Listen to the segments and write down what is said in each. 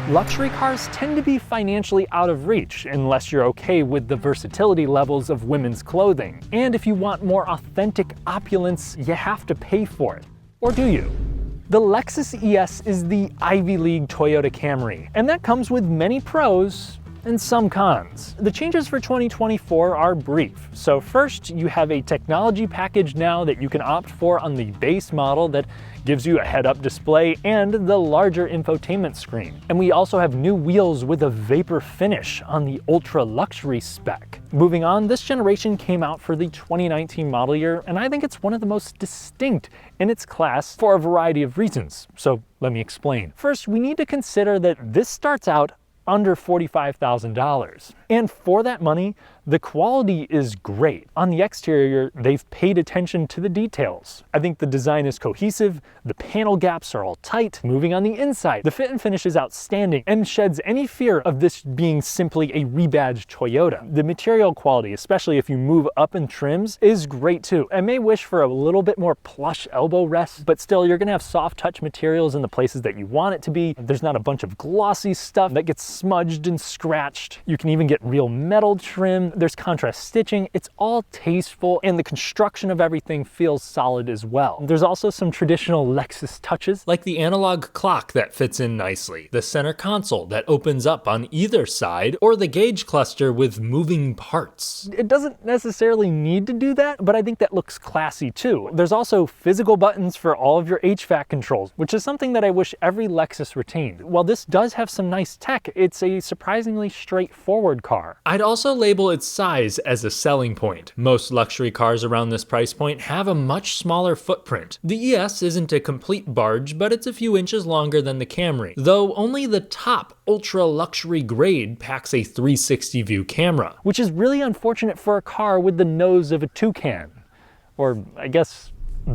Luxury cars tend to be financially out of reach unless you're okay with the versatility levels of women's clothing. And if you want more authentic opulence, you have to pay for it. Or do you? The Lexus ES is the Ivy League Toyota Camry, and that comes with many pros and some cons. The changes for 2024 are brief. So first, you have a technology package now that you can opt for on the base model that gives you a head-up display and the larger infotainment screen. And we also have new wheels with a vapor finish on the ultra luxury spec. Moving on, this generation came out for the 2019 model year, and I think it's one of the most distinct in its class for a variety of reasons. So let me explain. First, we need to consider that this starts out under $45,000. And for that money, the quality is great. On the exterior, they've paid attention to the details. I think the design is cohesive, the panel gaps are all tight. Moving on the inside, the fit and finish is outstanding and sheds any fear of this being simply a rebadged Toyota. The material quality, especially if you move up in trims, is great too. I may wish for a little bit more plush elbow rest, but still you're gonna have soft touch materials in the places that you want it to be. There's not a bunch of glossy stuff that gets smudged and scratched. You can even get real metal trim. There's contrast stitching. It's all tasteful, and the construction of everything feels solid as well. There's also some traditional Lexus touches, like the analog clock that fits in nicely, the center console that opens up on either side, or the gauge cluster with moving parts. It doesn't necessarily need to do that, but I think that looks classy too. There's also physical buttons for all of your HVAC controls, which is something that I wish every Lexus retained. While this does have some nice tech, it's a surprisingly straightforward car. I'd also label its size as a selling point. Most luxury cars around this price point have a much smaller footprint. The ES isn't a complete barge, but it's a few inches longer than the Camry, though only the top ultra luxury grade packs a 360 view camera, which is really unfortunate for a car with the nose of a toucan. Or I guess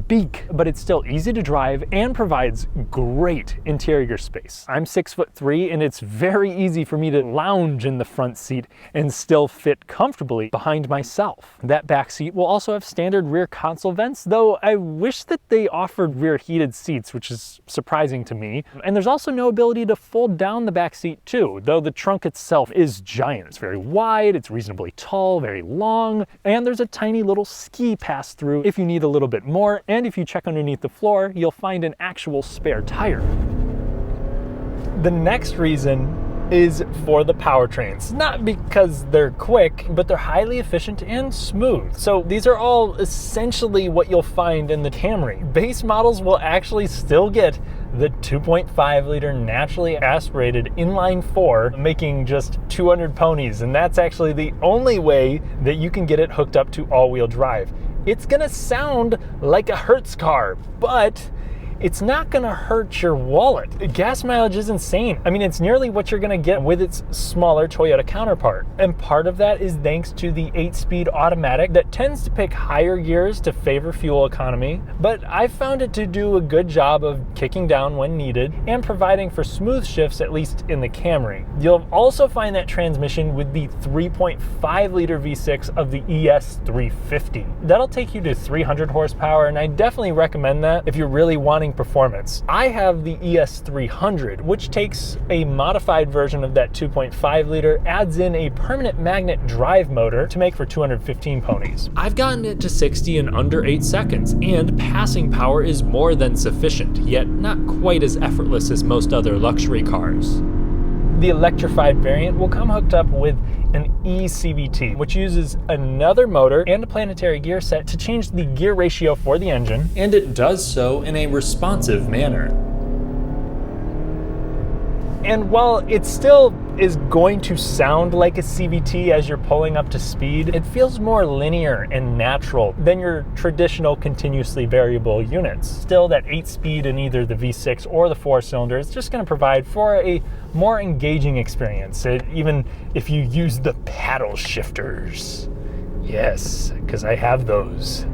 beak, but it's still easy to drive and provides great interior space. I'm 6'3" and it's very easy for me to lounge in the front seat and still fit comfortably behind myself. That back seat will also have standard rear console vents, though I wish that they offered rear heated seats, which is surprising to me. And there's also no ability to fold down the back seat too, though the trunk itself is giant. It's very wide, it's reasonably tall, very long, and there's a tiny little ski pass through if you need a little bit more. And if you check underneath the floor, you'll find an actual spare tire. The next reason is for the powertrains. Not because they're quick, but they're highly efficient and smooth. So these are all essentially what you'll find in the Camry. Base models will actually still get the 2.5 liter naturally aspirated inline 4, making just 200 ponies, and that's actually the only way that you can get it hooked up to all-wheel drive. It's gonna sound like a Hertz car, but it's not gonna hurt your wallet. Gas mileage is insane. I mean, it's nearly what you're gonna get with its smaller Toyota counterpart. And part of that is thanks to the 8-speed automatic that tends to pick higher gears to favor fuel economy, but I've found it to do a good job of kicking down when needed and providing for smooth shifts, at least in the Camry. You'll also find that transmission with the 3.5 liter V6 of the ES 350. That'll take you to 300 horsepower, and I definitely recommend that if you're really wanting performance. I have the ES 300, which takes a modified version of that 2.5 liter, adds in a permanent magnet drive motor to make for 215 ponies. I've gotten it to 60 in under 8 seconds, and passing power is more than sufficient, yet not quite as effortless as most other luxury cars. The electrified variant will come hooked up with an eCVT, which uses another motor and a planetary gear set to change the gear ratio for the engine, and it does so in a responsive manner. And while it still is going to sound like a CVT as you're pulling up to speed, it feels more linear and natural than your traditional continuously variable units. Still, that 8-speed in either the V6 or the 4-cylinder is just going to provide for a more engaging experience, even if you use the paddle shifters. Yes, because I have those.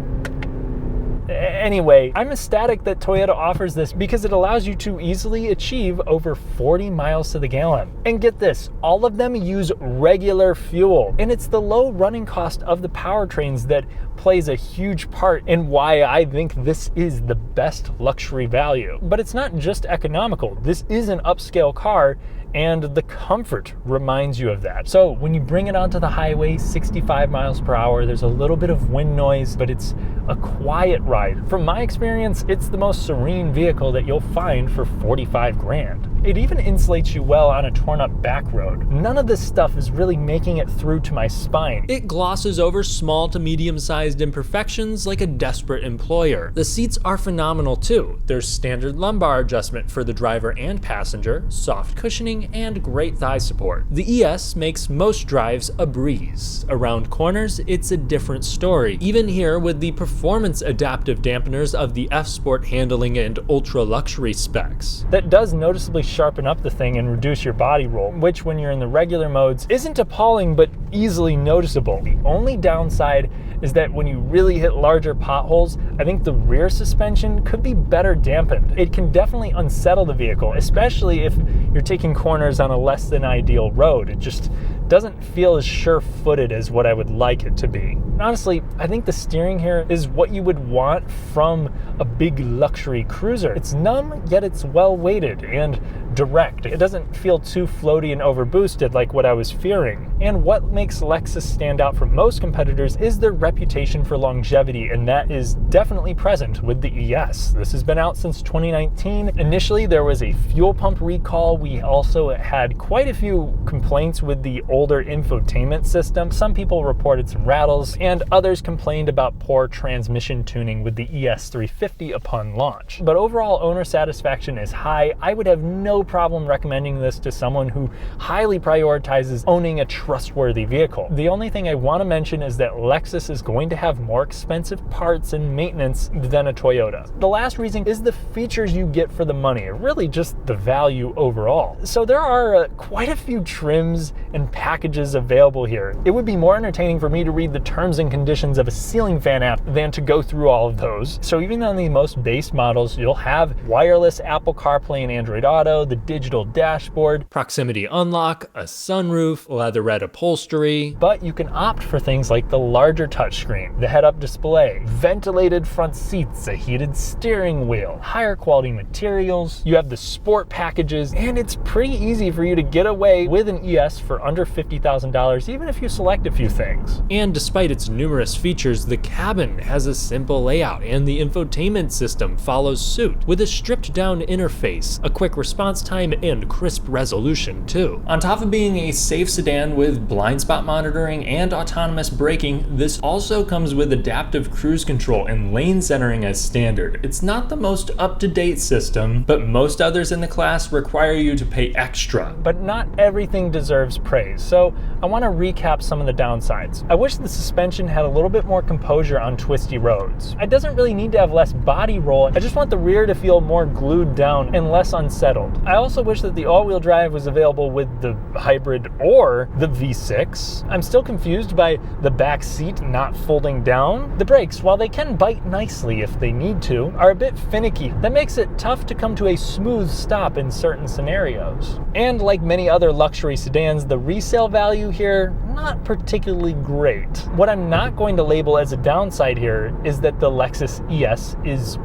Anyway, I'm ecstatic that Toyota offers this because it allows you to easily achieve over 40 miles to the gallon. And get this, all of them use regular fuel. And it's the low running cost of the powertrains that plays a huge part in why I think this is the best luxury value. But it's not just economical. This is an upscale car, and the comfort reminds you of that. So when you bring it onto the highway, 65 miles per hour, there's a little bit of wind noise, but it's a quiet ride. From my experience, it's the most serene vehicle that you'll find for 45 grand. It even insulates you well on a torn up back road. None of this stuff is really making it through to my spine. It glosses over small to medium-sized imperfections like a desperate employer. The seats are phenomenal too. There's standard lumbar adjustment for the driver and passenger, soft cushioning, and great thigh support. The ES makes most drives a breeze. Around corners, it's a different story. Even here with the performance adaptive dampeners of the F-Sport handling and ultra luxury specs. That does noticeably sharpen up the thing and reduce your body roll, which when you're in the regular modes isn't appalling but easily noticeable. The only downside is that when you really hit larger potholes, I think the rear suspension could be better dampened. It can definitely unsettle the vehicle, especially if you're taking corners on a less than ideal road. It just doesn't feel as sure-footed as what I would like it to be. Honestly, I think the steering here is what you would want from a big luxury cruiser. It's numb, yet it's well-weighted and direct. It doesn't feel too floaty and overboosted like what I was fearing. And what makes Lexus stand out from most competitors is their reputation for longevity, and that is definitely present with the ES. This has been out since 2019. Initially, there was a fuel pump recall. We also had quite a few complaints with the older infotainment system. Some people reported some rattles, and others complained about poor transmission tuning with the ES350 upon launch. But overall owner satisfaction is high. I would have no problem recommending this to someone who highly prioritizes owning a trustworthy vehicle. The only thing I want to mention is that Lexus is going to have more expensive parts and maintenance than a Toyota. The last reason is the features you get for the money, really just the value overall. So there are quite a few trims and packages available here. It would be more entertaining for me to read the terms and conditions of a ceiling fan app than to go through all of those. So even on the most base models, you'll have wireless Apple CarPlay and Android Auto, the digital dashboard, proximity unlock, a sunroof, leatherette upholstery. But you can opt for things like the larger touchscreen, the head-up display, ventilated front seats, a heated steering wheel, higher quality materials. You have the sport packages, and it's pretty easy for you to get away with an ES for under $50,000, even if you select a few things. And despite its numerous features, the cabin has a simple layout, and the infotainment system follows suit with a stripped down interface, a quick response time, and crisp resolution too. On top of being a safe sedan with blind spot monitoring and autonomous braking, this also comes with adaptive cruise control and lane centering as standard. It's not the most up-to-date system, but most others in the class require you to pay extra. But not everything deserves praise, so I want to recap some of the downsides. I wish the suspension had a little bit more composure on twisty roads. It doesn't really need to have less body roll, I just want the rear to feel more glued down and less unsettled. I also wish that the all-wheel drive was available with the hybrid or the V6. I'm still confused by the back seat not folding down. The brakes, while they can bite nicely if they need to, are a bit finicky. That makes it tough to come to a smooth stop in certain scenarios. And like many other luxury sedans, the resale value here, not particularly great. What I'm not going to label as a downside here is that the Lexus ES is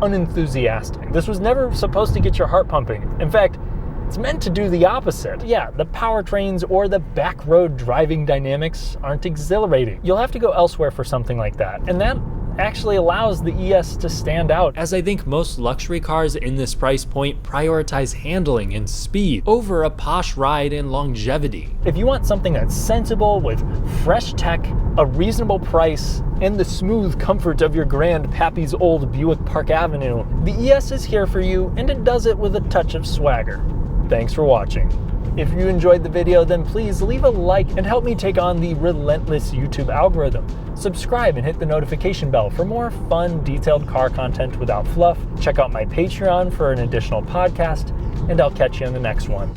unenthusiastic. This was never supposed to get your heart pumping. In fact, it's meant to do the opposite. Yeah, the powertrains or the back road driving dynamics aren't exhilarating. You'll have to go elsewhere for something like that. And that actually allows the ES to stand out. As I think most luxury cars in this price point prioritize handling and speed over a posh ride and longevity. If you want something that's sensible with fresh tech, a reasonable price, and the smooth comfort of your grand pappy's old Buick Park Avenue, the ES is here for you, and it does it with a touch of swagger. Thanks for watching. If you enjoyed the video, then please leave a like and help me take on the relentless YouTube algorithm. Subscribe and hit the notification bell for more fun, detailed car content without fluff. Check out my Patreon for an additional podcast, and I'll catch you in the next one.